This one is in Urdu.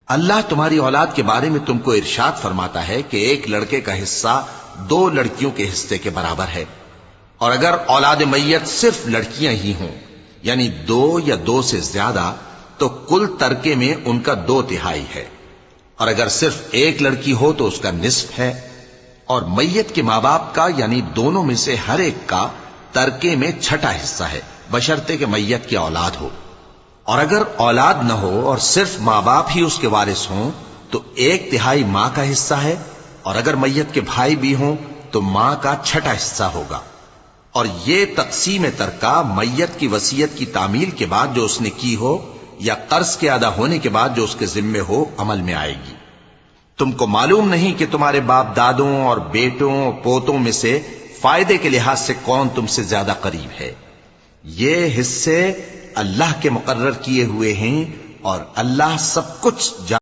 اللہ تمہاری اولاد کے بارے میں تم کو ارشاد فرماتا ہے کہ ایک لڑکے کا حصہ 2 لڑکیوں کے حصے کے برابر ہے، اور اگر اولاد میت صرف لڑکیاں ہی ہوں یعنی 2 یا 2 سے زیادہ تو کل ترکے میں ان کا 2/3 ہے، اور اگر صرف ایک لڑکی ہو تو اس کا نصف ہے، اور میت کے ماں باپ کا یعنی دونوں میں سے ہر ایک کا ترکے میں 6واں حصہ ہے، بشرطے کہ میت کی اولاد ہو، اور اگر اولاد نہ ہو اور صرف ماں باپ ہی اس کے وارث ہوں تو 1/3 ماں کا حصہ ہے، اور اگر میت کے بھائی بھی ہوں تو ماں کا 6واں حصہ ہوگا۔ اور یہ تقسیم ترکہ میت کی وصیت کی تعمیل کے بعد جو اس نے کی ہو یا قرض کے ادا ہونے کے بعد جو اس کے ذمے ہو عمل میں آئے گی۔ تم کو معلوم نہیں کہ تمہارے باپ دادوں اور بیٹوں اور پوتوں میں سے فائدے کے لحاظ سے کون تم سے زیادہ قریب ہے؟ یہ حصے اللہ کے مقرر کیے ہوئے ہیں اور اللہ سب کچھ